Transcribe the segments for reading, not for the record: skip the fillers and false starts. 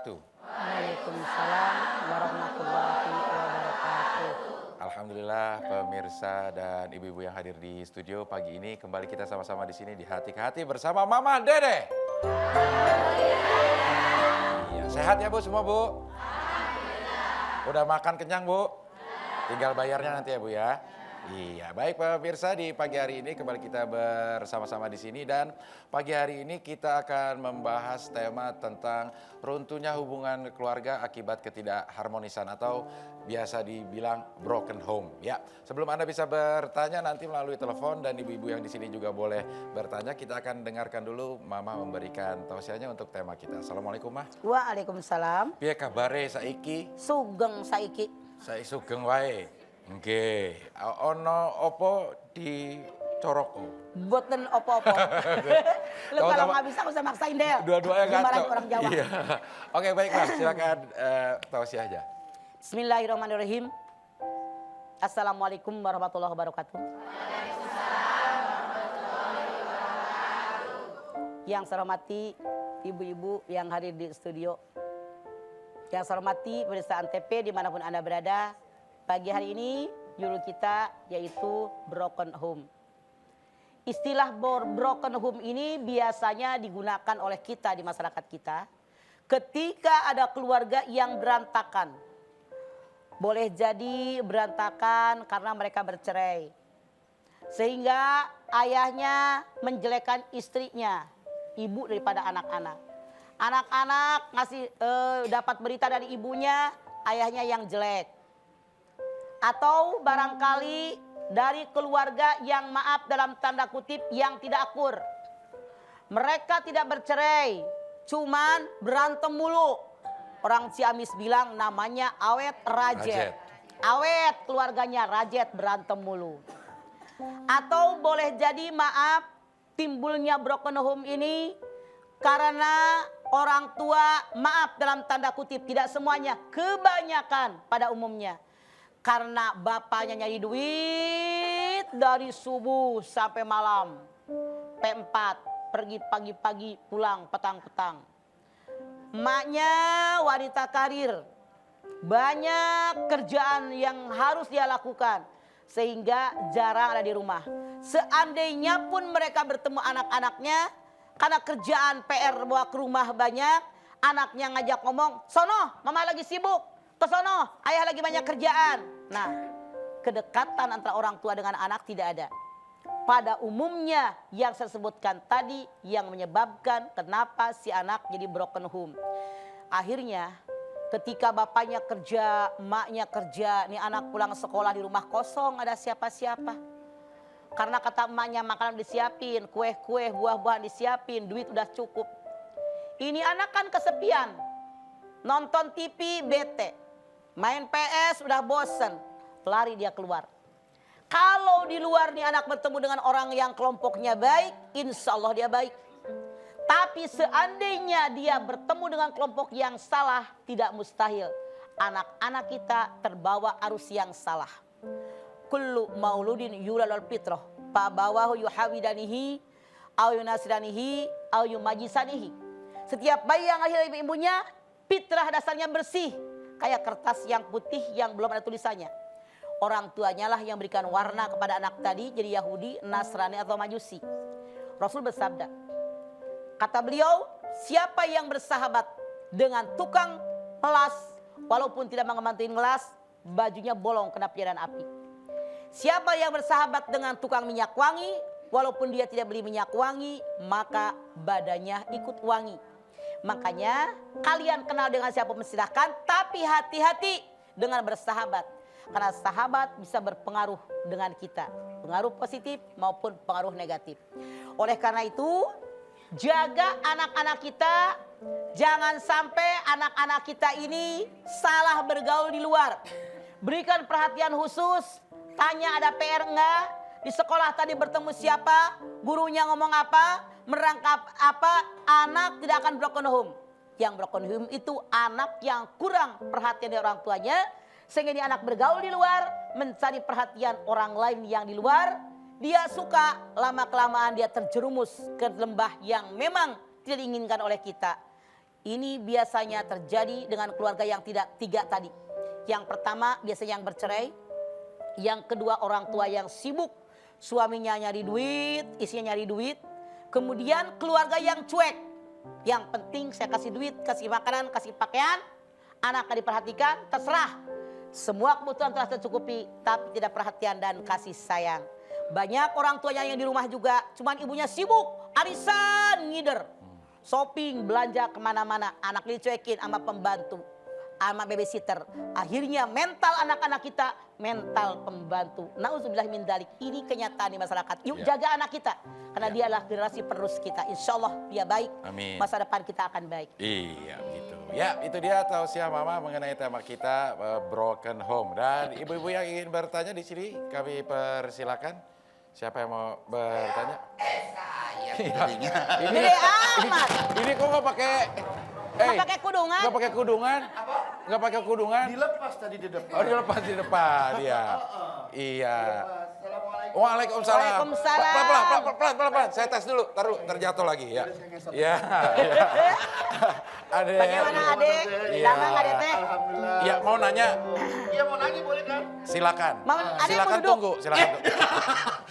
wabarakatuh. Waalaikumsalam warahmatullahi wabarakatuh. Alhamdulillah pemirsa dan ibu-ibu yang hadir di studio pagi ini kembali kita sama-sama di sini di Hati ke Hati bersama Mama Dede. Iya, sehat ya Bu semua Bu? Alhamdulillah. Udah makan kenyang Bu? Tinggal bayarnya nanti ya Bu ya. Iya, baik pemirsa, di pagi hari ini kembali kita bersama-sama di sini dan pagi hari ini kita akan membahas tema tentang runtuhnya hubungan keluarga akibat ketidakharmonisan atau biasa dibilang broken home. Ya, sebelum Anda bisa bertanya nanti melalui telepon dan ibu-ibu yang di sini juga boleh bertanya, kita akan dengarkan dulu Mama memberikan tausiahnya untuk tema kita. Assalamualaikum Mah. Waalaikumsalam. Piye kabare saiki? Sugeng saiki. Saya sugeng wae. Nggih, ono opo di Coroko? Boten opo-opo. Lu kalau nggak bisa usah maksain deh. Dua-duanya Dimarahin ngaco. orang Jawa. Iya. Oke, baiklah, silakan tausiah aja. Bismillahirrahmanirrahim. Assalamualaikum warahmatullahi wabarakatuh. Yang saya hormati ibu-ibu yang hadir di studio. Yang saya hormati pemirsa Antv dimanapun Anda berada. Pagi hari ini judul kita yaitu broken home. Istilah broken home ini biasanya digunakan oleh kita di masyarakat kita ketika ada keluarga yang berantakan. Boleh jadi berantakan karena mereka bercerai. Sehingga ayahnya menjelekkan istrinya, ibu daripada anak-anak. Anak-anak dapat berita dari ibunya, ayahnya yang jelek. Atau barangkali dari keluarga yang maaf dalam tanda kutip yang tidak akur. Mereka tidak bercerai, cuman berantem mulu. Orang Ciamis bilang namanya awet rajet. Awet keluarganya rajet berantem mulu. Atau boleh jadi maaf timbulnya broken home ini karena orang tua maaf dalam tanda kutip tidak semuanya, kebanyakan pada umumnya. Karena bapaknya nyari duit dari subuh sampai malam. P4, pergi pagi-pagi, pulang petang-petang. Emaknya wanita karir. Banyak kerjaan yang harus dia lakukan. Sehingga jarang ada di rumah. Seandainya pun mereka bertemu anak-anaknya. Karena kerjaan PR bawa ke rumah banyak. Anaknya ngajak ngomong, sono mama lagi sibuk. Kesono, ayah lagi banyak kerjaan. Nah, kedekatan antara orang tua dengan anak tidak ada. Pada umumnya yang saya sebutkan tadi yang menyebabkan kenapa si anak jadi broken home. Akhirnya ketika bapaknya kerja, emaknya kerja, nih anak pulang sekolah di rumah kosong, ada siapa-siapa. Karena kata emaknya makanan disiapin, kue-kue, buah-buahan disiapin, duit udah cukup. Ini anak kan kesepian, nonton TV bete. Main PS udah bosen, lari dia keluar. Kalau di luar nih anak bertemu dengan orang yang kelompoknya baik, insya Allah dia baik. Tapi seandainya dia bertemu dengan kelompok yang salah, tidak mustahil. Anak-anak kita terbawa arus yang salah. Kullu mauludin yulalul fitrah, fabawahu yuhawidanihi, au yunasiranihi, au yumajisanihi. Setiap bayi yang lahir dari ibunya, fitrah dasarnya bersih. Kayak kertas yang putih yang belum ada tulisannya. Orang tuanya lah yang berikan warna kepada anak tadi jadi Yahudi, Nasrani atau Majusi. Rasul bersabda, kata beliau, siapa yang bersahabat dengan tukang melas, walaupun tidak mengemantuin gelas, bajunya bolong kena piaran api. Siapa yang bersahabat dengan tukang minyak wangi, walaupun dia tidak beli minyak wangi, maka badannya ikut wangi. Makanya kalian kenal dengan siapa silahkan, tapi hati-hati dengan bersahabat. Karena sahabat bisa berpengaruh dengan kita. Pengaruh positif maupun pengaruh negatif. Oleh karena itu, jaga anak-anak kita. Jangan sampai anak-anak kita ini salah bergaul di luar. Berikan perhatian khusus. Tanya ada PR enggak? Di sekolah tadi bertemu siapa? Gurunya ngomong apa? Merangkap apa? Anak tidak akan broken home. Yang broken home itu anak yang kurang perhatian dari orang tuanya. Sehingga dia anak bergaul di luar, mencari perhatian orang lain yang di luar. Dia suka lama-kelamaan dia terjerumus ke lembah yang memang tidak diinginkan oleh kita. Ini biasanya terjadi dengan keluarga yang tidak tiga tadi. Yang pertama biasanya yang bercerai. Yang kedua orang tua yang sibuk. Suaminya nyari duit, istrinya nyari duit. Kemudian keluarga yang cuek. Yang penting saya kasih duit, kasih makanan, kasih pakaian. Anak akan diperhatikan, terserah. Semua kebutuhan telah tercukupi, tapi tidak perhatian dan kasih sayang. Banyak orang tuanya yang di rumah juga, cuman ibunya sibuk, arisan, ngider. Shopping, belanja kemana-mana, anak dicuekin sama pembantu, sama babysitter. Akhirnya mental anak-anak kita, mental pembantu. Nauzubillah min dzalik. Ini kenyataan di masyarakat. Yuk jaga anak kita, karena dia adalah generasi penerus kita. Insya Allah dia baik, Amin. masa depan kita akan baik. Iya begitu. Ya itu dia tausiah Mama mengenai tema kita broken home. Dan ibu-ibu yang ingin bertanya di sini kami persilakan. Siapa yang mau bertanya? Gede amat. Ini kok nggak pakai? Nggak pakai kudungan? Nggak pakai kudungan? Nggak pakai kudungan? Dilepas tadi di depan. Oh dilepas di depan ya. Iya. Assalamualaikum. Waalaikumsalam. Waalaikumsalam. Pelan. Saya tes dulu. Terjatuh lagi ya. Iya. Ade. Bagaimana adek? Iya. Lama nggak adek teh? Alhamdulillah. Iya mau nanya. Iya mau nanya boleh kan? Silakan. Adek mau Silakan duduk? tunggu. Silakan tunggu.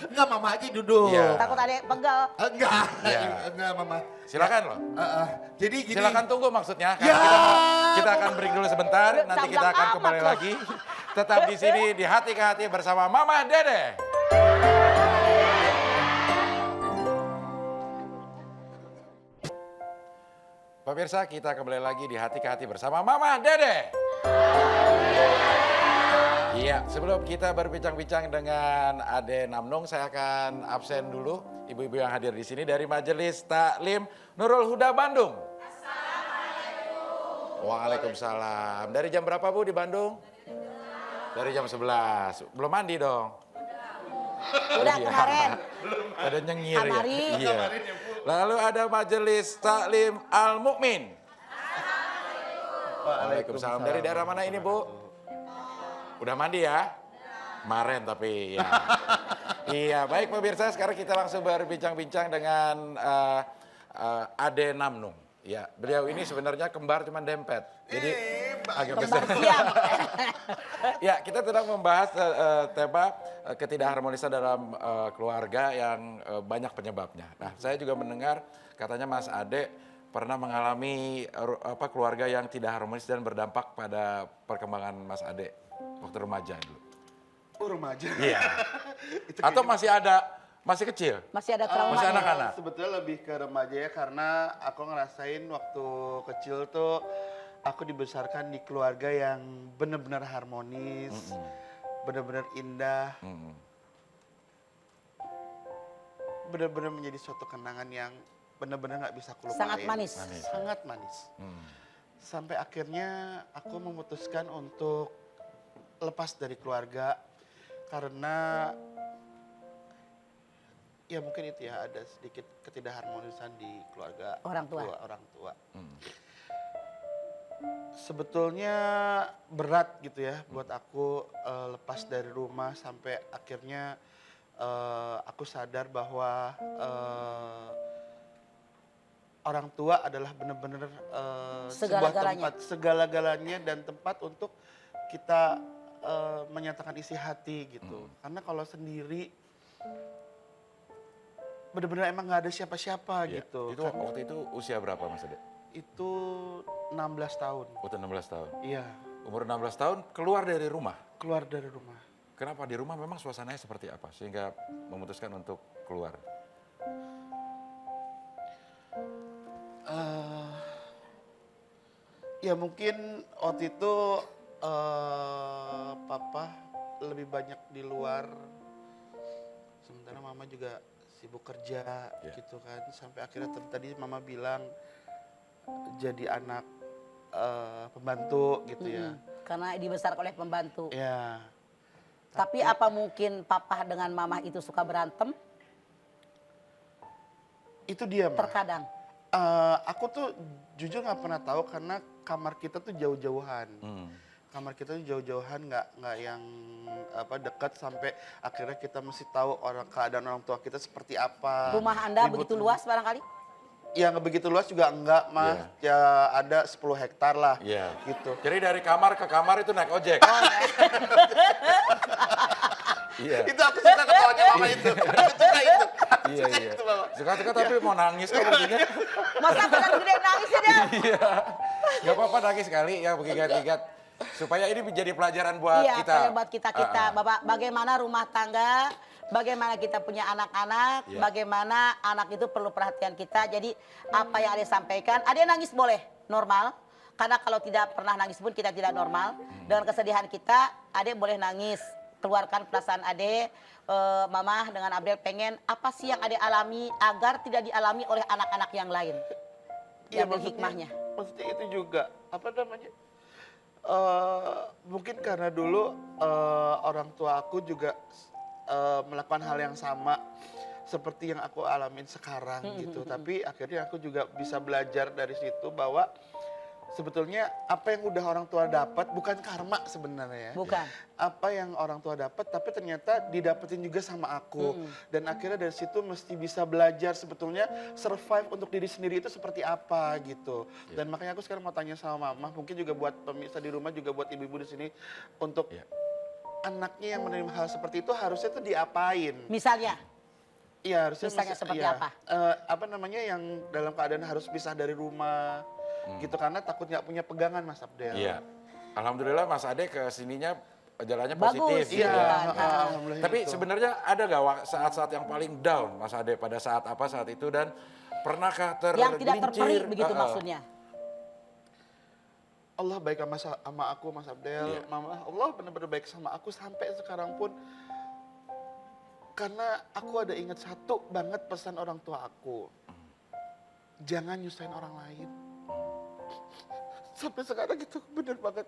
Enggak mama aja duduk. Iya. Takut adek pegel. Enggak. Iya. Enggak mama. Silakan loh. Jadi gini. Silakan tunggu maksudnya. Ya. Kita akan break dulu sebentar. Nanti kita akan Sablak kembali amat loh. lagi. Tetap di sini di Hati ke Hati bersama Mama Dede. Pemirsa, kita kembali lagi di Hati ke Hati bersama Mama Dede. Iya, sebelum kita berbincang-bincang dengan Ade Namnung, saya akan absen dulu ibu-ibu yang hadir di sini dari Majelis Taklim Nurul Huda Bandung. Assalamualaikum. Waalaikumsalam. Dari jam berapa Bu di Bandung? Dari jam 11. Belum mandi dong? Udah Iya. kemarin. Ada nyengir ya? Kamari. Iya. Lalu ada Majelis Taklim Al Mukmin. Waalaikumsalam. Dari daerah mana ini Bu? Udah mandi ya? Kemarin tapi ya. Iya, baik pemirsa, sekarang kita langsung berbincang-bincang dengan Ade Namnung. Ya, beliau ini sebenarnya kembar cuman dempet. Jadi agak besar. Siap. Ya, kita sedang membahas tema ketidakharmonisan dalam keluarga yang banyak penyebabnya. Nah, saya juga mendengar katanya Mas Ade pernah mengalami keluarga yang tidak harmonis dan berdampak pada perkembangan Mas Ade waktu remaja dulu. Oh remaja. Iya. Itu Atau kayaknya- masih kecil? Masih ada trauma. Masih anak-anak? Sebetulnya lebih ke remaja ya karena aku ngerasain waktu kecil tuh aku dibesarkan di keluarga yang benar-benar harmonis, benar-benar indah, benar-benar menjadi suatu kenangan yang benar-benar nggak bisa aku lupain. Sangat manis. Sangat manis. Sampai akhirnya aku memutuskan untuk lepas dari keluarga karena ya mungkin itu ya ada sedikit ketidakharmonisan di keluarga Orang tua. orang tua. Sebetulnya berat gitu ya buat aku lepas dari rumah sampai akhirnya aku sadar bahwa orang tua adalah benar-benar sebuah Segala-galanya. tempat segala-galanya dan tempat untuk kita menyatakan isi hati gitu. Karena kalau sendiri benar-benar emang nggak ada siapa-siapa Iya. gitu. Itu waktu itu usia berapa Mas Ade? Itu 16 tahun. Waktu 16 tahun. Iya, Umur 16 tahun keluar dari rumah. keluar dari rumah. Kenapa di rumah memang suasananya seperti apa sehingga memutuskan untuk keluar? Ya mungkin waktu itu papa lebih banyak di luar, sementara mama juga sibuk kerja gitu kan. Sampai akhirnya tadi mama bilang jadi anak pembantu gitu ya. Karena dibesarkan oleh pembantu. Ya, Tapi apa mungkin papa dengan mama itu suka berantem? itu dia mah. Terkadang. Aku tuh jujur nggak pernah tahu karena kamar kita tuh jauh-jauhan. Kamar kita tuh jauh-jauhan, nggak yang dekat sampai akhirnya kita mesti tahu keadaan orang tua kita seperti apa. Rumah Anda Ribut- begitu luas barangkali? yang begitu luas juga enggak, Mas. Ya ada 10 hektar lah. Iya. Gitu. Jadi dari kamar ke kamar itu naik ojek. Iya. Itu aku suka ketawanya Mama itu. Aku suka itu. Iya, iya. Itu, Mama. Suka-suka tapi mau nangis kok begini. Masa kalian gede nangis ya dia? Iya. Gak apa-apa nangis sekali ya begigat-gigat. Supaya ini menjadi pelajaran buat Iya, kita. pelajaran buat kita. Bapak, bagaimana rumah tangga, bagaimana kita punya anak-anak, Iya. bagaimana anak itu perlu perhatian kita. Jadi apa yang Ade sampaikan, Ade nangis boleh, normal. Karena kalau tidak pernah nangis pun kita tidak normal. Dengan kesedihan kita, Ade boleh nangis. Keluarkan perasaan Ade, Mama dengan Abdel pengen apa sih yang Ade alami agar tidak dialami oleh anak-anak yang lain. Iya, Diambil hikmahnya. Maksudnya itu juga, apa namanya, mungkin karena dulu orang tua aku juga melakukan hal yang sama seperti yang aku alamin sekarang gitu. Tapi akhirnya aku juga bisa belajar dari situ bahwa sebetulnya apa yang udah orang tua dapat bukan karma sebenarnya. Bukan. Apa yang orang tua dapat tapi ternyata didapetin juga sama aku. Dan akhirnya dari situ mesti bisa belajar sebetulnya survive untuk diri sendiri itu seperti apa gitu. Dan makanya aku sekarang mau tanya sama Mama, mungkin juga buat pemirsa di rumah, juga buat ibu-ibu di sini, untuk anaknya yang menerima hal seperti itu harusnya tuh diapain? Misalnya, Iya, harusnya Misalnya seperti iya. apa? Apa namanya, yang dalam keadaan harus pisah dari rumah gitu karena takut nggak punya pegangan, Mas Abdel. Iya. Alhamdulillah Mas Ade ke sininya jalannya Bagus, positif. iya. gitu ya. Alhamdulillah Tapi gitu. sebenarnya ada gak saat-saat yang paling down Mas Ade pada saat apa saat itu, dan pernahkah yang tidak terperi tergelincir? begitu maksudnya. Allah baik sama aku, Mas Abdel. Iya. Mama, Allah benar-benar baik sama aku sampai sekarang pun. Karena aku ada ingat satu banget pesan orang tua aku. Jangan nyusahin orang lain. Sampai sekarang itu bener banget.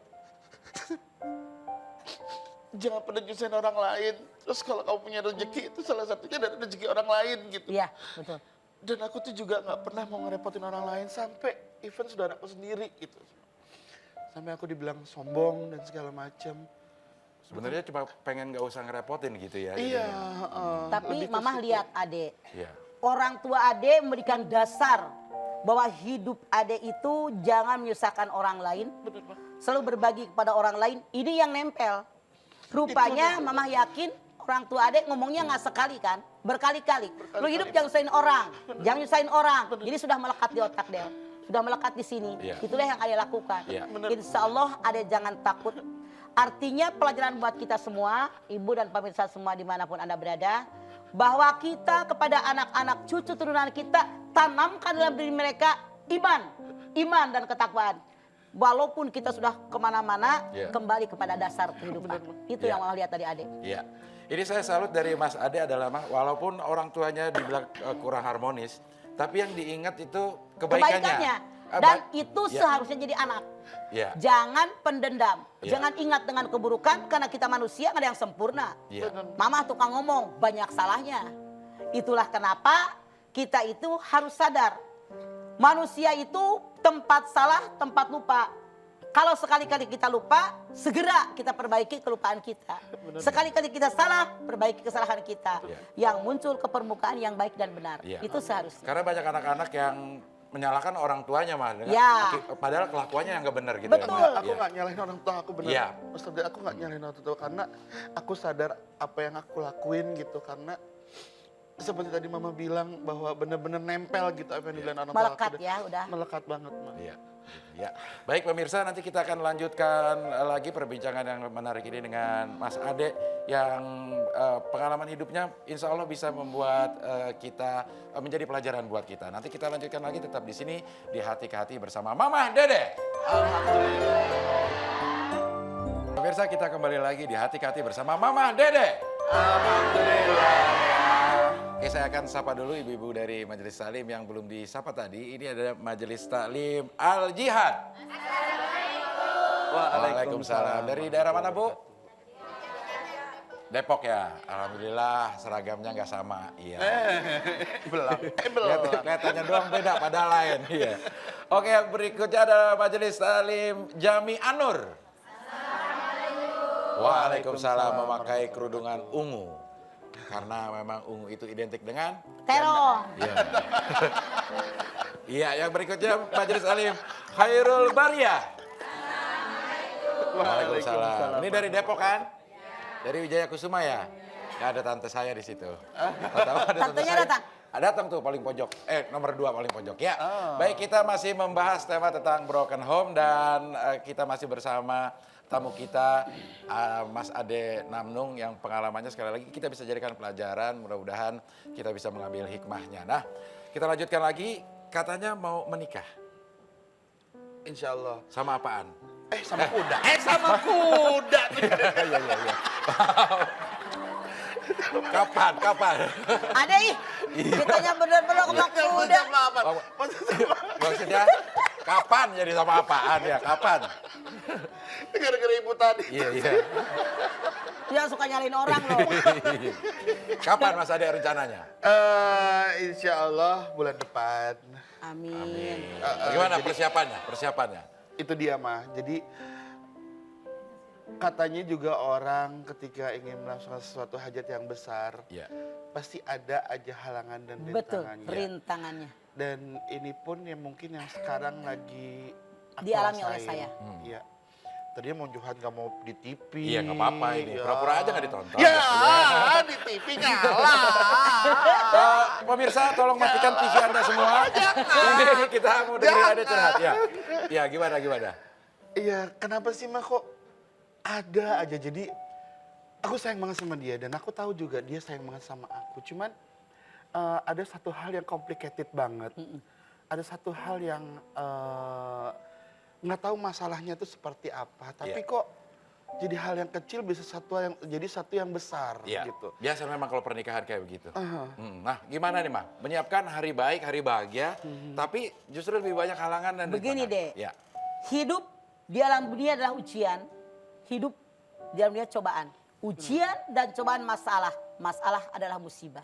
Jangan pernah nyusahin orang lain. Terus kalau kamu punya rezeki, itu salah satunya dari rezeki orang lain gitu. Iya, betul. Dan aku tuh juga nggak pernah mau ngerepotin orang lain sampai even saudaraku sendiri gitu. Sampai aku dibilang sombong dan segala macam. Sebenarnya cuma pengen gak usah ngerepotin gitu ya. Iya. Tapi lebih ke Mama situ. lihat Ade, Iya. orang tua Ade memberikan dasar bahwa hidup Ade itu jangan menyusahkan orang lain, Bener, Pak. selalu berbagi kepada orang lain. Ini yang nempel. Rupanya Mama yakin orang tua Ade ngomongnya nggak sekali kan, berkali-kali. Lu hidup jangan nyusahin orang, jangan nyusahin orang. Jadi sudah melekat di otak Del, sudah melekat di sini. Iya. Itulah yang Ade lakukan. Iya. Insya Allah Ade jangan takut. Artinya pelajaran buat kita semua, ibu dan pemirsa semua dimanapun Anda berada, bahwa kita kepada anak-anak cucu turunan kita tanamkan dalam diri mereka iman dan ketakwaan. Walaupun kita sudah kemana-mana, kembali kepada dasar kehidupan. Itu yang Mama lihat tadi Ade. Iya. Ini saya salut dari Mas Ade adalah walaupun orang tuanya dibilang kurang harmonis, tapi yang diingat itu kebaikannya. Dan itu seharusnya jadi anak. Iya. Jangan pendendam. Ya. Jangan ingat dengan keburukan karena kita manusia nggak ada yang sempurna. Iya. Mama tukang ngomong banyak salahnya. Itulah kenapa kita itu harus sadar. Manusia itu tempat salah, tempat lupa. Kalau sekali-kali kita lupa, segera kita perbaiki kelupaan kita. Sekali-kali kita salah, perbaiki kesalahan kita. Yang muncul ke permukaan yang baik dan benar. Iya. Itu seharusnya. Karena banyak anak-anak yang menyalahkan orang tuanya mah, Ya. padahal kelakuannya yang nggak benar gitu. Betul. Kan? Aku nggak nyalahin orang tua aku benar. Iya. Maksudnya aku nggak nyalahin orang tua karena aku sadar apa yang aku lakuin gitu. Karena seperti tadi Mama bilang bahwa benar-benar nempel gitu apa yang dibilang orang tua aku. Melekat ya, udah. Melekat banget, Ma. Iya. Ya, baik pemirsa, nanti kita akan lanjutkan lagi perbincangan yang menarik ini dengan Mas Ade yang pengalaman hidupnya insya Allah bisa membuat kita menjadi pelajaran buat kita. Nanti kita lanjutkan lagi tetap di sini di Hati ke Hati bersama Mama Dede. Alhamdulillah. Pemirsa, kita kembali lagi di Hati ke Hati bersama Mama Dede. Alhamdulillah. Oke, saya akan sapa dulu ibu-ibu dari Majelis Taklim yang belum disapa tadi. Ini ada Majelis Taklim Al-Jihad. Waalaikumsalam. Dari daerah mana, Bu? Depok ya. Alhamdulillah seragamnya nggak sama. Iya. Belum. Kelihatannya doang beda padahal lain. Iya. Oke, yang berikutnya ada Majelis Taklim Jami Anur. Waalaikumsalam, memakai kerudungan ungu. Karena memang ungu itu identik dengan Terong. Iya. Iya, yang berikutnya Majelis Alim Khairul Bariyah. Waalaikumsalam. Ini dari Depok kan? Dari Wijaya Kusuma ya? Ya ada tante saya di situ. Tahu ada tante Tantenya saya? datang? Datang tuh paling pojok. Nomor 2 paling pojok. Ya. Baik, kita masih membahas tema tentang broken home dan kita masih bersama tamu kita Mas Ade Namnung yang pengalamannya sekali lagi kita bisa jadikan pelajaran, mudah-mudahan kita bisa mengambil hikmahnya. Nah, kita lanjutkan lagi, katanya mau menikah. Insya Allah. Sama apaan? Sama kuda. Sama kuda. Iya. Kapan? Ada ih, ditanya bener-bener sama kuda. Maksudnya kapan jadi sama apaan ya? Kapan? Gara-gara ibu tadi. Iya. Dia suka nyalain orang loh. Kapan Mas Ade rencananya? Insya Allah bulan depan. Amin. Bagaimana persiapannya? Itu dia mah. Jadi katanya juga orang ketika ingin melakukan sesuatu hajat yang besar, Iya. pasti ada aja halangan dan Betul, rintangannya. rintangannya. Dan ini pun yang mungkin yang sekarang lagi aku Dialami oleh rasain. saya. Iya. Tadinya mau Johan gak mau di TV. Iya, nggak apa-apa ini. Ya. Pura-pura aja nggak ditonton. Ya, di TV ngalah. Pemirsa tolong matikan TV Anda semua. Ini kita mau dengerin Ade curhat ya. Ya, gimana? Iya, kenapa sih mah kok ada aja. Jadi aku sayang banget sama dia dan aku tahu juga dia sayang banget sama aku. Cuman ada satu hal yang complicated banget. Ada satu hal yang nggak tahu masalahnya itu seperti apa. Tapi Iya. kok jadi hal yang kecil bisa jadi satu yang besar Iya. gitu. Biasa memang kalau pernikahan kayak begitu. Nah, gimana nih, Mah? Menyiapkan hari baik, hari bahagia, tapi justru lebih banyak halangan dan Begini rintangan. deh. Ya. Hidup di alam dunia adalah ujian. Hidup di alam dunia cobaan. Ujian dan cobaan masalah. Masalah adalah musibah.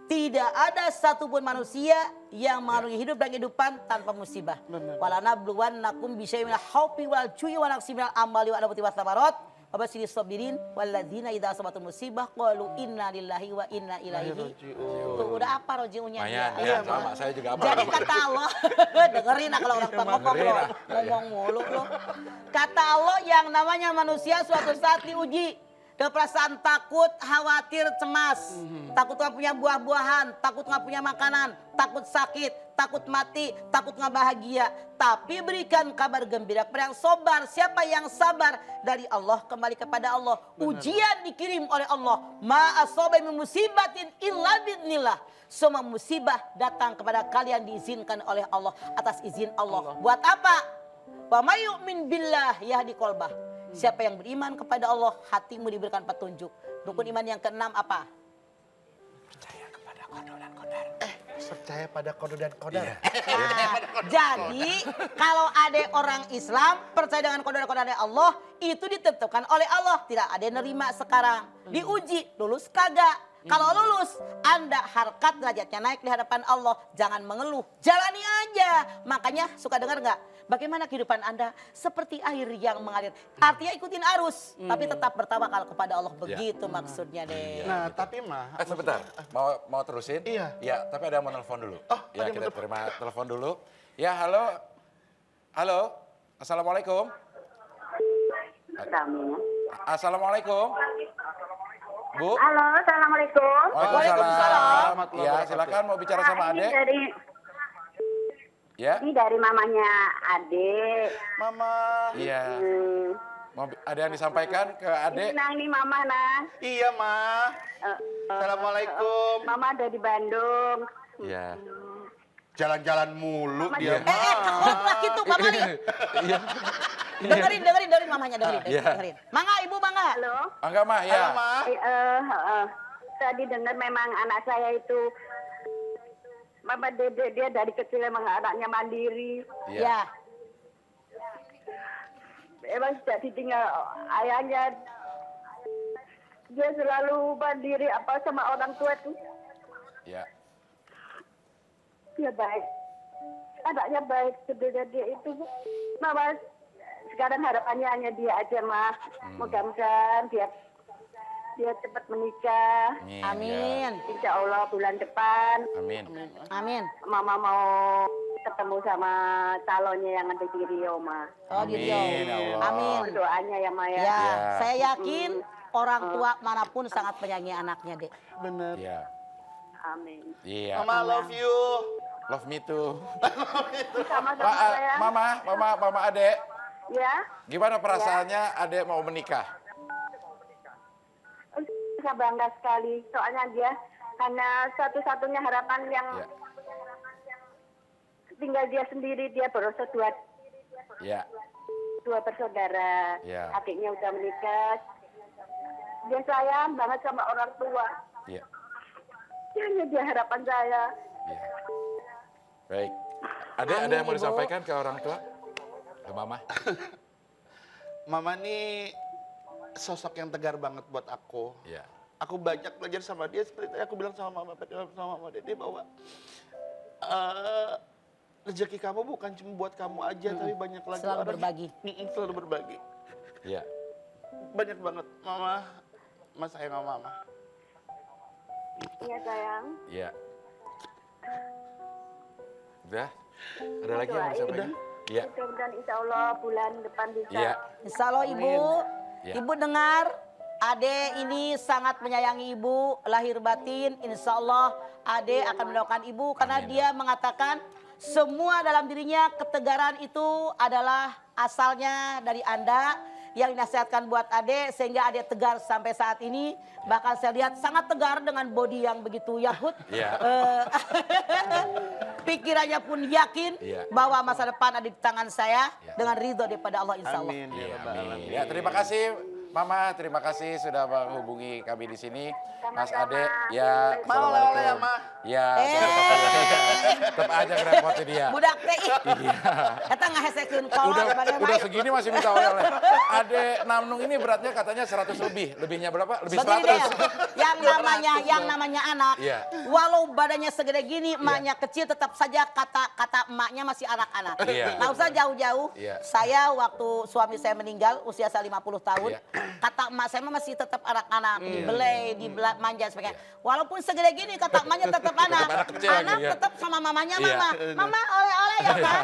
Tidak ada satupun manusia yang mengarungi hidup dan kehidupan tanpa musibah. Walanabluwannakum bisyai'in minal khaufi wal ju'i wa naqsin minal amwali wal anfusi was samarat wa basyiril sabirin walladzina idza asabatum musibah qalu inna lillahi wa inna ilaihi raji'un. Tuh udah apa roji'unnya Lumayan, dia? ya, sama. Saya juga apa. Jadi kata Allah, dengerin kalau orang tua ngomong Dengerin, loh, ngomong mulu loh. Kata Allah yang namanya manusia suatu saat diuji. Dengan perasaan takut, khawatir, cemas. Takut nggak punya buah-buahan, takut nggak punya makanan, takut sakit, takut mati, takut nggak bahagia. Tapi berikan kabar gembira kepada yang sabar. Siapa yang sabar dari Allah kembali kepada Allah. Ujian dikirim oleh Allah. Ma asaba min musibatin illa bi'nillah. Semua musibah datang kepada kalian diizinkan oleh Allah atas izin Allah. Buat apa? Wa may yu'min billah yahdi qalbah. Siapa yang beriman kepada Allah, hatimu diberikan petunjuk. Rukun iman yang keenam apa? Percaya kepada qada dan qadar. Percaya pada qada dan qadar. Nah, jadi kalau ada orang Islam percaya dengan qada dan qadar Allah, itu ditentukan oleh Allah. Tidak ada yang nerima sekarang. Diuji, lulus kagak. Kalau lulus, Anda harkat derajatnya naik di hadapan Allah. Jangan mengeluh, jalani aja. Makanya suka dengar nggak? Bagaimana kehidupan Anda? Seperti air yang mengalir. Artinya ikutin arus, tapi tetap bertawakal kepada Allah. Begitu maksudnya deh. Nah, tapi mah Sebentar, mau terusin? Iya. Ya, tapi ada yang mau telepon dulu. Oh, Ya, ada yang kita mau terima telepon dulu. Ya, halo. Halo. Assalamualaikum. Assalamualaikum. Bu. Halo, assalamualaikum. Waalaikumsalam. Waalaikumsalam. Ya, silakan mau bicara sama Ini Ade. Ya. ini dari mamanya Ade. Mama. Iya. Hmm. Ada yang disampaikan ke Ade? Ini nang nih mama nah. Iya, Ma. Assalamualaikum. Mama ada di Bandung. Iya. Jalan-jalan mulu Mama dia, juga. Ma. Takutlah gitu, Mama nih. Dengerin mamanya, dengerin. Iya. Dengerin. Mangga, Ibu, mangga. Halo. Enggak, Mah, Halo, ya. Ma. Tadi dengar memang anak saya itu Mama Dede, dia dari kecil emang anaknya mandiri. Iya. Ya. Emang sejak ditinggal ayahnya, dia selalu mandiri apa sama orang tua tuh. Iya. Dia baik. Anaknya baik sebenarnya dia itu. Mama sekarang harapannya hanya dia aja, mah. Mudah-mudahan dia dia cepat menikah. Amin. Amin. Insya Allah bulan depan Ya. Amin. Amin. Mama mau ketemu sama calonnya yang ada di Rio, Ma. Oh di Rio. Amin, ya Allah. Amin. Doanya ya, Ma ya. Ya, Ya. saya yakin orang tua manapun sangat menyayangi anaknya, Dek. Bener. Iya. Amin. Iya. Mama love you. Love me too. Sama-sama saya. Mama Adek, Ya. gimana perasaannya Adek mau menikah? Saya bangga sekali. Soalnya dia hanya satu-satunya harapan yang Ya. tinggal dia sendiri. Dia dua Ya. bersaudara. Ya. Adiknya udah menikah. Dia sayang banget sama orang tua. Iya. Ini dia harapan saya. Iya. Baik. Adek, ada yang mau Ibu. disampaikan ke orang tua? Ke Mama? Mama nih sosok yang tegar banget buat aku. Iya. Aku banyak belajar sama dia, seperti tadi aku bilang sama Mama Dede bahwa rezeki kamu bukan cuma buat kamu aja, tapi banyak lagi Selalu orang berbagi. selalu berbagi. Iya. Banyak banget, Mama. Mas sayang sama Mama. Iya sayang. Iya. Udah? Ada lagi yang mau Doain. disampaikan? Iya. Mudah-mudahan insya Allah bulan depan bisa. Iya. Insya Allah Ibu, Ya. Ibu dengar, Ade ini sangat menyayangi Ibu, lahir batin. Insya Allah Ade akan mendoakan Ibu karena Amin. dia mengatakan semua dalam dirinya ketegaran itu adalah asalnya dari Anda yang dinasihatkan buat Ade sehingga Ade tegar sampai saat ini. Bahkan saya lihat sangat tegar dengan body yang begitu yahut. Iya. Pikirannya pun yakin Iya. bahwa masa depan ada di tangan saya Iya. dengan ridho daripada Allah insya Allah. Amin. Iya, Ya Rabbal amin. Alamin. Ya, terima kasih Mama, terima kasih sudah menghubungi kami di sini. Mas Sama-sama. Ade, ya, Ma, oleh-oleh ya, Ma. Ya, tetap aja ngerepotin dia. Budak teh ih. Iya. Eta ngahesekeun kolot Udah segini masih minta oleh-oleh. Ade Namnung ini beratnya katanya 100 lebih. Lebihnya berapa? Lebih Begini deh, 100. yang namanya anak, Iya. walau badannya segede gini, emaknya kecil, tetap saja kata emaknya masih anak-anak. Iya. Nggak usah jauh-jauh. Iya. Saya waktu suami saya meninggal, usia saya 50 tahun, Iya. kata emak saya mah masih tetap anak-anak, dibelai, manja sebagainya. Iya. Walaupun segede gini, kata emaknya tetap anak. anak kecil lagi, iya. tetap sama mamanya, Iya. mama oleh-oleh ya kan.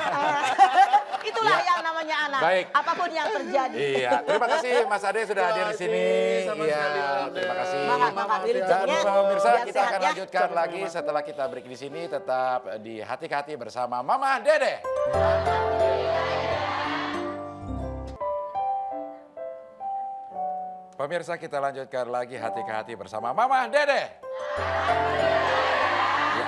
Itulah Iya. yang namanya anak. Baik. Apapun yang terjadi. Iya, terima kasih Mas Ade sudah hadir di sini. Sama Iya, sekali, Mas Ade. terima kasih. Semangat, Dan rezekinya pemirsa biar kita sehat akan ya. lanjutkan lagi setelah kita break di sini, tetap di Hati ke Hati bersama Mama Dede. Pemirsa kita lanjutkan lagi Hati ke Hati bersama Mama Dede. Ya,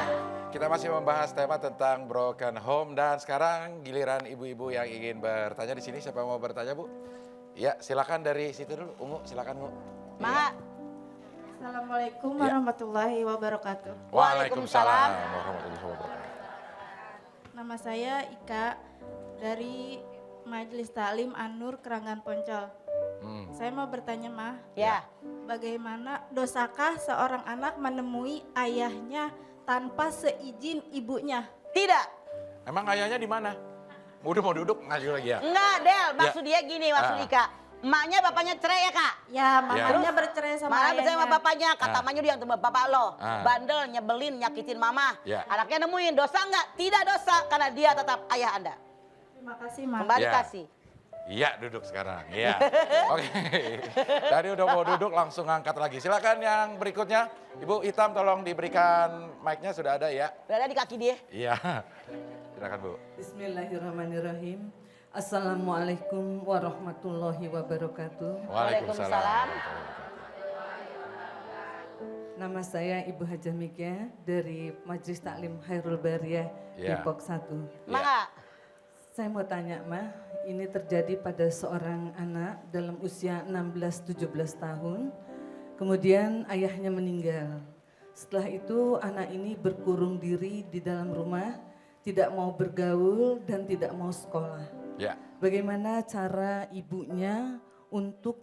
kita masih membahas tema tentang broken home dan sekarang giliran ibu-ibu yang ingin bertanya di sini. Siapa yang mau bertanya, Bu? Ya, silakan dari situ dulu. Ungu, silakan, Ungu. Mak, Assalamualaikum Ya. warahmatullahi wabarakatuh. Waalaikumsalam warahmatullahi wabarakatuh. Nama saya Ika dari Majelis Taklim An-Nur Keranggan Poncol. Saya mau bertanya, Mah, ya. bagaimana dosakah seorang anak menemui ayahnya tanpa seizin ibunya? Tidak. Emang ayahnya di mana? Mau duduk ngaju lagi ya? Enggak, Del. Maksud dia gini, maksud Ah. Ika. Emaknya bapaknya cerai ya, Kak? Ya, mamanya bercerai sama Malah ayahnya. bercerai sama bapaknya. Kata Ah. emaknya dia sama bapak lo. Ah. Bandel, nyebelin, nyakitin mama. Ya. Anaknya nemuin, dosa enggak? Tidak dosa, karena dia tetap ayah Anda. Terima kasih, Mah. Kembali Ya. kasih. Iya, duduk sekarang. Iya. Oke. Tadi udah mau duduk, langsung angkat lagi. Silakan yang berikutnya. Ibu Hitam tolong diberikan mic-nya, sudah ada ya? Berada di kaki dia. Iya. Silakan, Bu. Bismillahirrahmanirrahim. Assalamualaikum warahmatullahi wabarakatuh. Waalaikumsalam. Nama saya Ibu Hajah Mika dari Majelis Taklim Khairul Bariyah Ya. Depok 1. Maka, Saya mau tanya, Mah, ini terjadi pada seorang anak dalam usia 16-17 tahun. Kemudian ayahnya meninggal. Setelah itu anak ini berkurung diri di dalam rumah, tidak mau bergaul dan tidak mau sekolah. Ya. Bagaimana cara ibunya untuk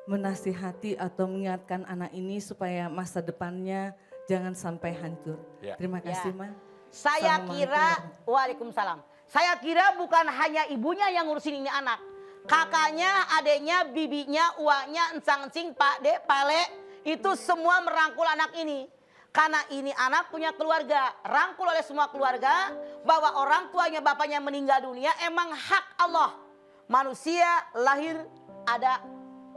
menasihati atau mengingatkan anak ini supaya masa depannya jangan sampai hancur. Ya. Terima kasih, Ya. Ma. saya Assalamualaikum kira, waalaikumsalam. Saya kira bukan hanya ibunya yang ngurusin ini anak. Kakaknya, adeknya, bibinya, uaknya, encang-encing, pak dek, pale, Itu semua merangkul anak ini. Karena ini anak punya keluarga, rangkul oleh semua keluarga bahwa orang tuanya bapaknya meninggal dunia emang hak Allah. Manusia lahir ada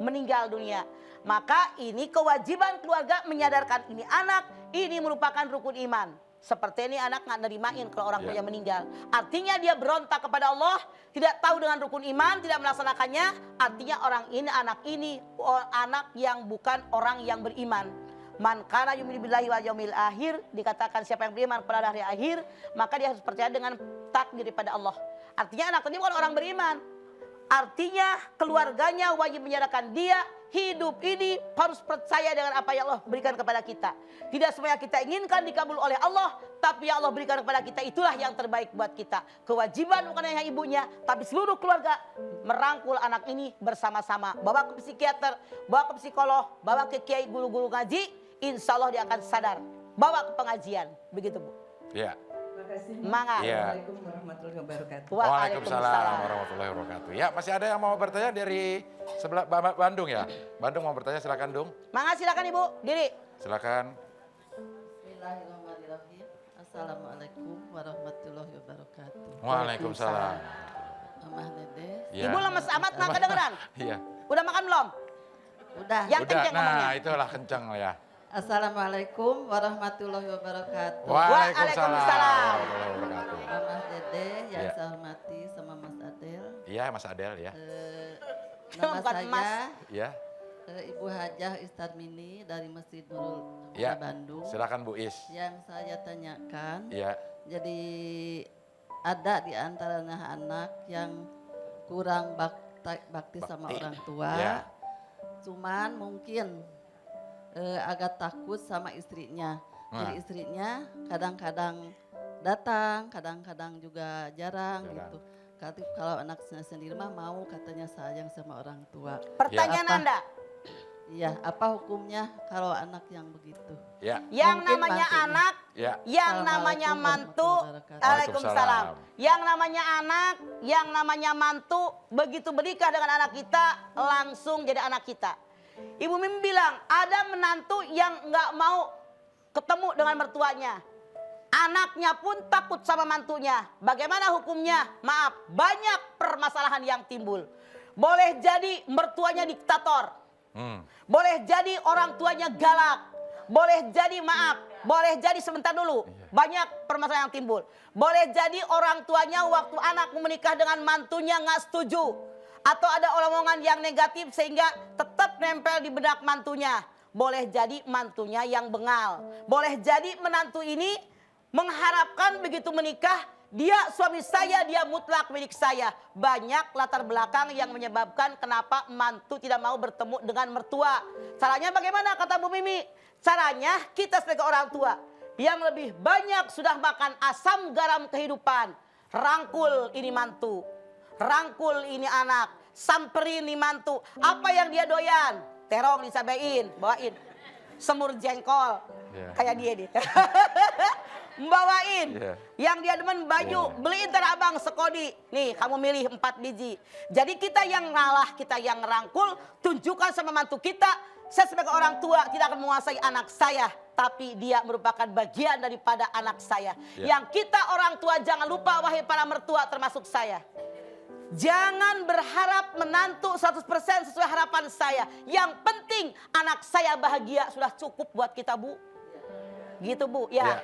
meninggal dunia. Maka ini kewajiban keluarga menyadarkan ini anak, ini merupakan rukun iman. Seperti ini anak nggak nerimain kalau orang tuanya meninggal. Artinya dia berontak kepada Allah, tidak tahu dengan rukun iman, tidak melaksanakannya. Artinya orang ini, anak yang bukan orang yang beriman. Man kana yu'minu billahi wal yaumil akhir, dikatakan siapa yang beriman pada hari akhir, maka dia harus percaya dengan takdir daripada Allah. Artinya anak tadi bukan orang beriman. Artinya keluarganya wajib menyadarkan dia hidup ini harus percaya dengan apa yang Allah berikan kepada kita. Tidak semua yang kita inginkan dikabul oleh Allah, tapi yang Allah berikan kepada kita itulah yang terbaik buat kita. Kewajiban bukan hanya ibunya, tapi seluruh keluarga merangkul anak ini bersama-sama. Bawa ke psikiater, bawa ke psikolog, bawa ke kiai guru-guru ngaji. Insya Allah dia akan sadar. Bawa ke pengajian. Begitu Bu. Ya. Terima kasih. Semangat. Iya. Assalamualaikum warahmatullahi wabarakatuh. Waalaikumsalam warahmatullahi wabarakatuh. Ya, masih ada yang mau bertanya dari sebelah Bandung ya? Bandung mau bertanya, silakan Dung. Mangga silakan Ibu, diri. Silakan. Bismillahirrahmanirrahim. Assalamualaikum warahmatullahi wabarakatuh. Waalaikumsalam. Mamah Dede. Ya. Ibu lemes amat nggak kedengeran? Iya. Udah makan belum? Udah. Yang Udah, kenceng ngomongnya. nah itulah kenceng ya. Assalamualaikum warahmatullahi wabarakatuh. Waalaikumsalam Waalaikumsalam. warahmatullahi wabarakatuh. Mamah Dede yang Ya. saya hormati sama Mas Adel. Iya, Mas Adel ya. Nama Empat saya Mas. Iya. Ibu Hajah Istarmini dari Masjid Nurul Ya. Bandung. Silakan Bu Is. Yang saya tanyakan, Iya. jadi ada di antara anak yang kurang bakti sama Bakti. orang tua. Ya. Cuman mungkin agak takut sama istrinya. Jadi Nah. istrinya kadang-kadang datang, kadang-kadang juga jarang Jarang. gitu. Kalau anaknya sendiri mah mau katanya sayang sama orang tua. Pertanyaan Apa? Anda, Iya, apa hukumnya kalau anak yang begitu? Ya. yang Mungkin namanya mantunya. anak, Ya. yang namanya Assalamualaikum mantu, warahmatullahi Waalaikumsalam. Waalaikumsalam. Yang namanya anak, yang namanya mantu, begitu menikah dengan anak kita, langsung jadi anak kita. Ibu Mim bilang, ada menantu yang nggak mau ketemu dengan mertuanya. Anaknya pun takut sama mantunya. Bagaimana hukumnya? Maaf, banyak permasalahan yang timbul. Boleh jadi mertuanya diktator. Boleh jadi orang tuanya galak. Boleh jadi maaf, boleh jadi sebentar dulu. Banyak permasalahan yang timbul. Boleh jadi orang tuanya waktu anak menikah dengan mantunya nggak setuju. Atau ada omongan yang negatif sehingga tetap nempel di benak mantunya. Boleh jadi mantunya yang bengal. Boleh jadi menantu ini mengharapkan begitu menikah, dia suami saya, dia mutlak milik saya. Banyak latar belakang yang menyebabkan kenapa mantu tidak mau bertemu dengan mertua. Caranya bagaimana kata Bu Mimi? Caranya kita sebagai orang tua yang lebih banyak sudah makan asam garam kehidupan. Rangkul ini mantu, rangkul ini anak, samperin ini mantu. Apa yang dia doyan? Terong disabain, bawain. Semur jengkol, kayak dia nih. Bawain. Yang dia demen baju, beliin tanah abang sekodi. Nih kamu milih 4 biji. Jadi kita yang ngalah, kita yang rangkul, tunjukkan sama mantu kita. Saya sebagai orang tua tidak akan menguasai anak saya. Tapi dia merupakan bagian daripada anak saya. Yang kita orang tua jangan lupa wahai para mertua termasuk saya. Jangan berharap menantu 100% sesuai harapan saya. Yang penting anak saya bahagia sudah cukup buat kita Bu. Gitu Bu ya.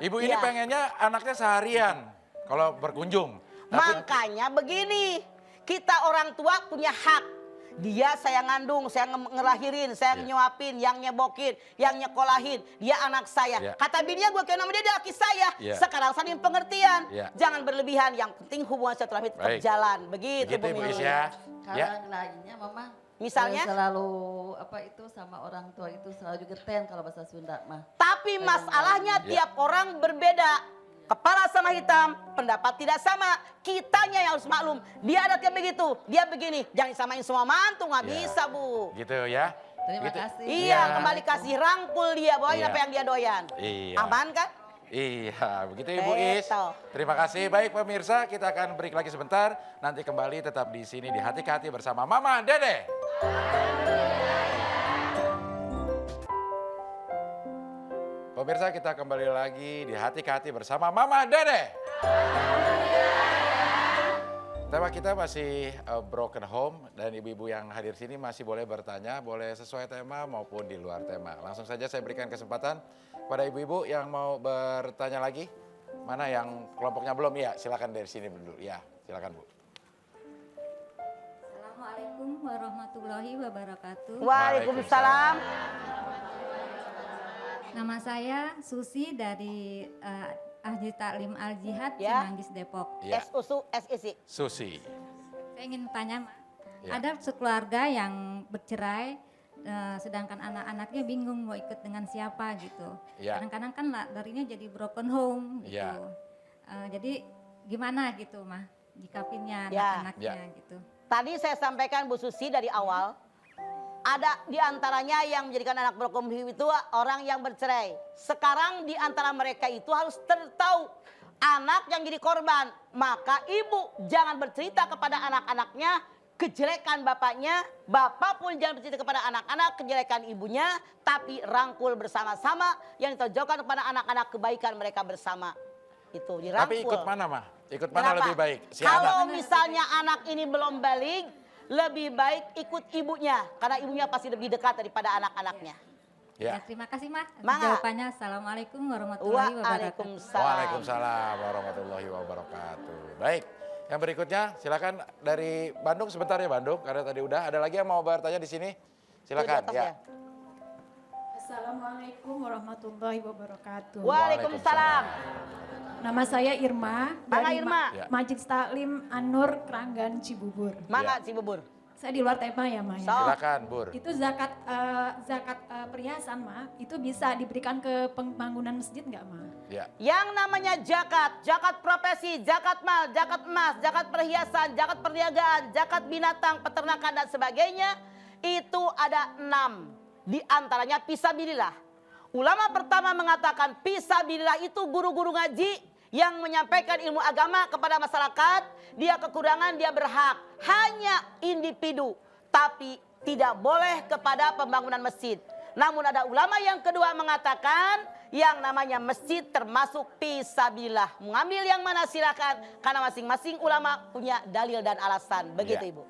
Ibu ini pengennya anaknya seharian kalau berkunjung. Makanya begini, kita orang tua punya hak. Dia saya ngandung, saya ngelahirin, saya nyuapin, yang nyebokin, yang nyekolahin. Dia anak saya. Kata bininya gue kayak nama dia laki saya. Sekarang saling pengertian. Jangan berlebihan, yang penting hubungan silaturahmi tetap jalan. Begitu Bu Is Mimi. ya. Kalau lainnya mama Misalnya? selalu apa itu sama orang tua itu selalu geten kalau bahasa Sunda mah. Tapi masalahnya tiap orang berbeda. Kepala sama hitam, pendapat tidak sama. Kitanya yang harus maklum. Dia ada kayak begitu, dia begini. Jangan samain semua mantu, nggak bisa Bu. Gitu ya. Terima kasih. Iya, kembali kasih rangkul dia, bawain apa yang dia doyan. Iya. Aman kan? Iya, begitu Ibu Is. Terima kasih. Baik pemirsa, kita akan break lagi sebentar. Nanti kembali tetap di sini di Hati ke Hati bersama Mama Dede. Pemirsa, kita kembali lagi di Hati ke Hati bersama Mama Dede. Tema kita masih broken home dan ibu-ibu yang hadir sini masih boleh bertanya, boleh sesuai tema maupun di luar tema. Langsung saja saya berikan kesempatan pada ibu-ibu yang mau bertanya lagi. Mana yang kelompoknya belum? Ya, silakan dari sini dulu. Ya, silakan Bu. Assalamualaikum warahmatullahi wabarakatuh. Waalaikumsalam. Nama saya Susi dari Ahli Taklim Al Jihad Ya. Cimanggis Depok. Ya, SUSU SIC. Susi. Saya ingin tanya, Ma. Ya. Ada sekeluarga yang bercerai, sedangkan anak-anaknya bingung mau ikut dengan siapa gitu. Ya. Kadang-kadang kan larinya jadi broken home gitu. Ya. Jadi gimana gitu, Mah, jikapinnya Ya. anak-anaknya Ya. gitu. Tadi saya sampaikan Bu Susi dari awal, ada di antaranya yang menjadikan anak broken home itu orang yang bercerai. Sekarang di antara mereka itu harus tahu anak yang jadi korban. Maka ibu jangan bercerita kepada anak-anaknya kejelekan bapaknya. Bapak pun jangan bercerita kepada anak-anak kejelekan ibunya. Tapi rangkul bersama-sama yang ditujukan kepada anak-anak kebaikan mereka bersama. Itu dirangkul. Tapi ikut mana, Mah? Ikut mana Kenapa? lebih baik? Si Kalau anak. misalnya anak ini belum balik, lebih baik ikut ibunya. Karena ibunya pasti lebih dekat daripada anak-anaknya. Ya. Ya, terima kasih, Mah. atas Mangga. Jawabannya. Assalamualaikum warahmatullahi wabarakatuh. Waalaikumsalam. Waalaikumsalam warahmatullahi wabarakatuh. Baik, yang berikutnya silakan dari Bandung sebentar ya Bandung, karena tadi udah. Ada lagi yang mau bertanya di sini? Silakan. Tuh, di Ya. atas Assalamualaikum warahmatullahi wabarakatuh. Waalaikumsalam. Nama saya Irma Mangga dari Irma. Ya. Majelis Taklim An-Nur Keranggan Cibubur. Mangga si bubur. Saya di luar tema ya, Ma, ya. So. Silakan, Bur. Itu zakat perhiasan, Ma, itu bisa diberikan ke pembangunan masjid nggak, Ma? Ya. Yang namanya zakat, zakat profesi, zakat mal, zakat emas, zakat perhiasan, zakat perniagaan, zakat binatang, peternakan dan sebagainya. Itu ada 6. Di antaranya fisabilillah. Ulama pertama mengatakan fisabilillah itu guru-guru ngaji yang menyampaikan ilmu agama kepada masyarakat. Dia kekurangan, dia berhak. Hanya individu. Tapi tidak boleh kepada pembangunan masjid. Namun ada ulama yang kedua mengatakan yang namanya masjid termasuk fisabilillah. Mengambil yang mana silakan. Karena masing-masing ulama punya dalil dan alasan. Begitu Ya. Ibu.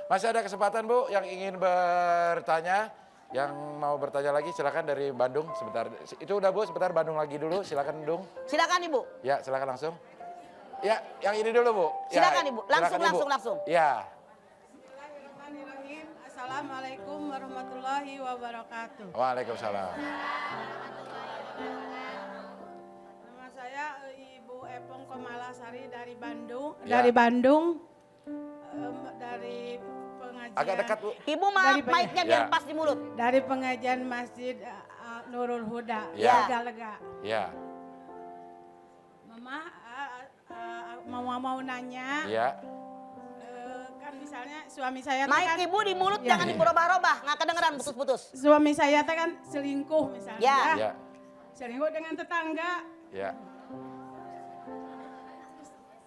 Masih ada kesempatan Bu yang ingin bertanya. Yang mau bertanya lagi silakan dari Bandung sebentar. Itu udah Bu, sebentar Bandung lagi dulu. Silakan Dung. Silakan Ibu. Ya, silakan langsung. Ya, yang ini dulu Bu. Ya, Silakan, Ibu. Langsung, silakan, Ibu. langsung. Ya. Bismillahirrahmanirrahim. Assalamualaikum warahmatullahi wabarakatuh. Waalaikumsalam. Nama saya Ibu Epong Komalasari dari Bandung. Ya. Dari Bandung. Dari pengajian. Agak dekat Bu. Ibu Dari mic-nya biar Ya. pas di mulut. Dari pengajian Masjid Nurul Huda. Ya. Lega-lega. Ya. Mama mau nanya. Ya. Kan misalnya suami saya Mic kan Ibu di mulut Ya. jangan diberubah-ubah. Nggak kedengeran putus-putus. suami saya teh kan selingkuh misalnya. Ya. Ya. Selingkuh dengan tetangga. Ya.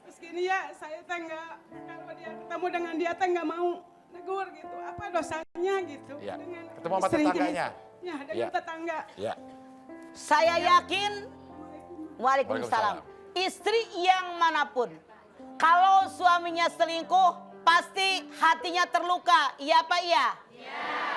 Terus gini ya, saya teh nggak, kalau dia ketemu dengan dia teh nggak mau negur gitu. Apa dosanya gitu? Ya. Dengan Ketemu sama istrinya. tetangganya? Ya, dengan Ya. tetangga. Ya. Saya yakin, Waalaikumsalam. Istri yang manapun, kalau suaminya selingkuh, pasti hatinya terluka. Iya apa iya?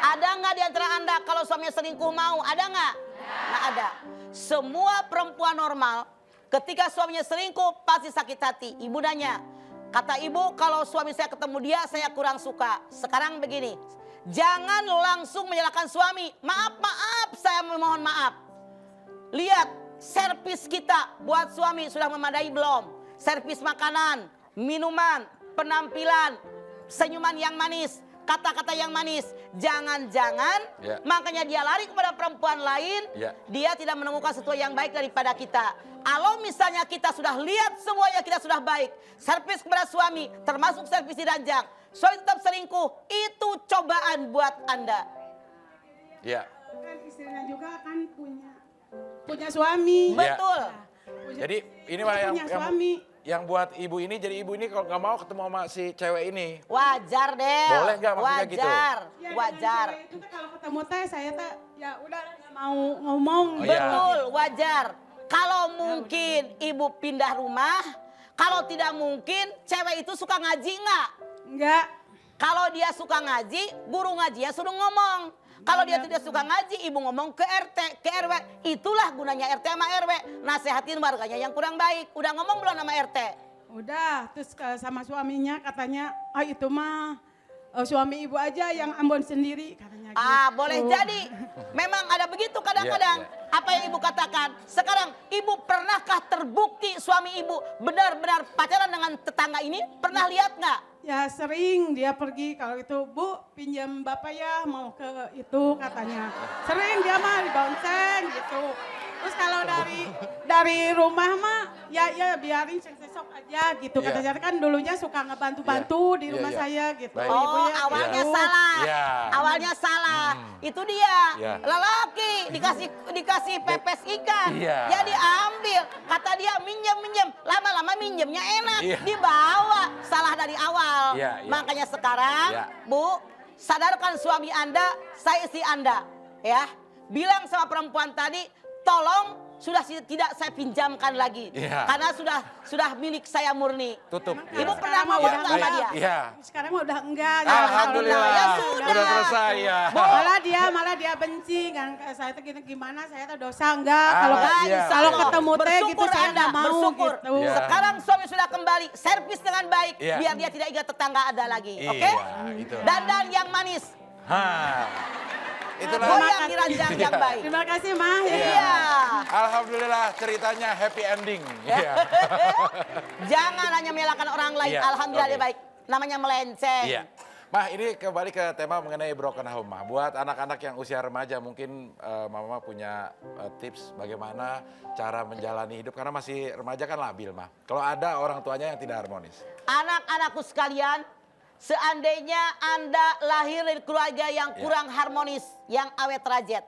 Ada nggak di antara Anda kalau suaminya selingkuh mau? Ada nggak? Nggak ada. Semua perempuan normal, ketika suaminya selingkuh pasti sakit hati. Ibu nanya, kata ibu kalau suami saya ketemu dia saya kurang suka. Sekarang begini, jangan langsung menyalahkan suami. Maaf, saya mohon maaf. Lihat servis kita buat suami sudah memadai belum? Servis makanan, minuman, penampilan, senyuman yang manis, kata-kata yang manis. Jangan-jangan Ya. makanya dia lari kepada perempuan lain. Ya. Dia tidak menemukan sesuatu yang baik daripada kita. Kalau misalnya kita sudah lihat semuanya kita sudah baik. Servis kepada suami termasuk servis di ranjang. Suami tetap selingkuh. Itu cobaan buat Anda. Ya. Kan istrinya juga kan punya suami. Ya. Betul. Jadi ini mah yang, punya suami. yang buat ibu ini, jadi ibu ini kalau nggak mau ketemu sama si cewek ini. Wajar deh. Boleh nggak maksudnya gitu? Wajar. Ya, Wajar. dengan cewek itu teh kalau ketemu teh saya teh ya udah nggak mau ngomong. Oh, iya. Betul, Tapi wajar. Kalau mungkin ibu pindah rumah, kalau tidak mungkin cewek itu suka ngaji nggak? Enggak. Kalau dia suka ngaji, guru ngajinya suruh ngomong. Kalau dia tidak suka ngaji, ibu ngomong ke RT, ke RW. Itulah gunanya RT sama RW. Nasehatin warganya yang kurang baik. Udah ngomong belum sama RT? Udah, terus sama suaminya katanya, ah itu mah suami ibu aja yang Ambon sendiri katanya gitu. Boleh jadi. Memang ada begitu kadang-kadang. Apa yang ibu katakan. Sekarang ibu pernahkah terbukti suami ibu benar-benar pacaran dengan tetangga ini? Pernah lihat nggak? Ya sering dia pergi kalau itu, Bu pinjam bapak ya mau ke itu katanya. Sering dia mah dibonceng gitu. Terus kalau dari rumah mah ya biarin sesok aja gitu. Katanya kan dulunya suka ngebantu-bantu di rumah saya gitu. Baik. Ibu ya, Awalnya gitu. salah. Iya. Awalnya salah. Itu dia. Iya. Lelaki dikasih pepes ikan. Iya. Ya diambil. Kata dia minjem. Lama-lama minjemnya enak. Iya. Dibawa. Salah dari awal. Iya, iya. Makanya sekarang, Iya. Bu, sadarkan suami Anda, saya istri Anda. Ya. Bilang sama perempuan tadi, tolong sudah tidak saya pinjamkan lagi. Iya. Karena sudah milik saya murni. Tutup. Ibu Ya. pernah ngomong nggak sama dia? Iya. Sekarang mah udah enggak. Alhamdulillah. Ya sudah. Udah selesai ya. Malah dia benci kan, saya tuh gimana, saya tuh dosa enggak kalau iya. kalau ketemu teh gitu Bersyukur saya Anda, enggak mau bersyukur. gitu. Iya. Sekarang suami sudah kembali, servis dengan baik Iya. biar dia tidak ingat tetangga ada lagi, oke? Iya, itu. Dandan yang manis, Itulah. goyang di ranjang yang baik. Terima kasih Mah. Iya. Alhamdulillah ceritanya happy ending. Iya. Jangan hanya menyalahkan orang lain. Iya, Alhamdulillah oke. dia baik. Namanya melenceng. Iya. Mah, ini kembali ke tema mengenai broken home, Mah. Buat anak-anak yang usia remaja, mungkin Mama punya tips bagaimana cara menjalani hidup. Karena masih remaja kan labil, Mah. Kalau ada orang tuanya yang tidak harmonis. Anak-anakku sekalian, seandainya Anda lahir dari keluarga yang kurang harmonis, yang awet rajat,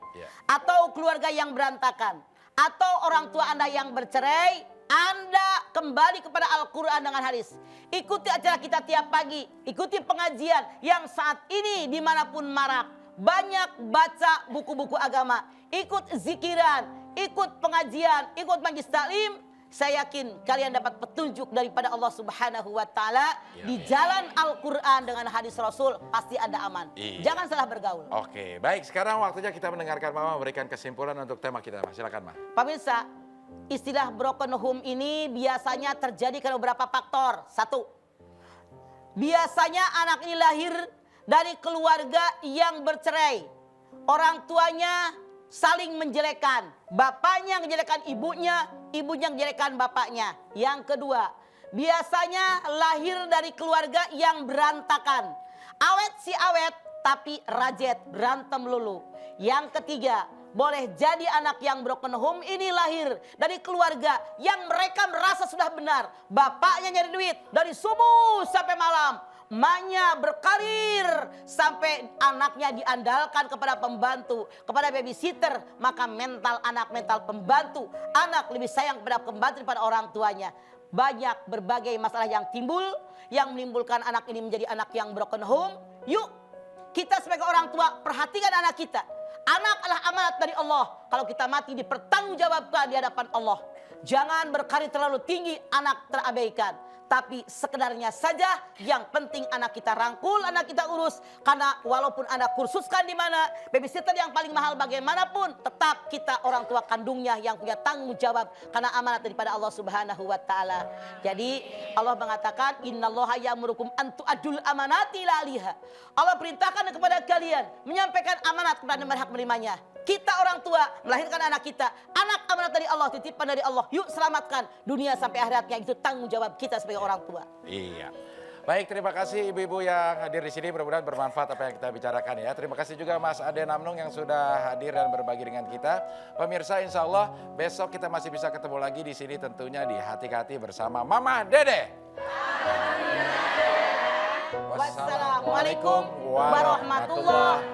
atau keluarga yang berantakan, atau orang tua Anda yang bercerai, Anda kembali kepada Al-Quran dengan hadis. Ikuti acara kita tiap pagi, ikuti pengajian yang saat ini dimanapun marak. Banyak baca buku-buku agama, ikut zikiran, ikut pengajian, ikut majlis taklim. Saya yakin kalian dapat petunjuk daripada Allah Subhanahu wa Ta'ala di jalan Al-Quran dengan hadis Rasul, pasti Anda aman. Iya. Jangan salah bergaul. Oke, baik. Sekarang waktunya kita mendengarkan Mama memberikan kesimpulan untuk tema kita, Mah. Silakan, Mah. Pemirsa, istilah broken home ini biasanya terjadi karena beberapa faktor. Satu, biasanya anak ini lahir dari keluarga yang bercerai. Orang tuanya saling menjelekkan. Bapaknya menjelekkan ibunya, ibunya menjelekkan bapaknya. Yang kedua, biasanya lahir dari keluarga yang berantakan. Awet si awet, tapi rajet, berantem lulu. Yang ketiga, boleh jadi anak yang broken home ini lahir dari keluarga yang mereka merasa sudah benar. Bapaknya nyari duit dari subuh sampai malam. Emaknya berkarir sampai anaknya diandalkan kepada pembantu, kepada babysitter. Maka mental anak, mental pembantu. Anak lebih sayang kepada pembantu daripada orang tuanya. Banyak berbagai masalah yang timbul, yang menimbulkan anak ini menjadi anak yang broken home. Yuk, kita sebagai orang tua perhatikan anak kita. Anak adalah amanat dari Allah. Kalau kita mati dipertanggungjawabkan di hadapan Allah. Jangan berkarir terlalu tinggi, anak terabaikan. Tapi sekedarnya saja, yang penting anak kita rangkul, anak kita urus. Karena walaupun anak kursuskan di mana, babysitter yang paling mahal bagaimanapun, tetap kita orang tua kandungnya yang punya tanggung jawab. Karena amanat daripada Allah Subhanahu wa Ta'ala. Jadi Allah mengatakan, innallaha ya'murukum an tu'addul amanati ila ahliha. Allah perintahkan kepada kalian menyampaikan amanat kepada yang berhak menerimanya. Kita orang tua melahirkan anak kita. Anak amanat dari Allah, titipan dari Allah. Yuk selamatkan dunia sampai akhiratnya. Itu tanggung jawab kita sebagai orang tua. Iya. Baik, terima kasih ibu-ibu yang hadir di sini. Mudah-mudahan bermanfaat apa yang kita bicarakan ya. Terima kasih juga Mas Ade Namnung yang sudah hadir dan berbagi dengan kita. Pemirsa, insya Allah besok kita masih bisa ketemu lagi di sini tentunya di Hati ke Hati bersama Mama Dede. Wassalamualaikum warahmatullahi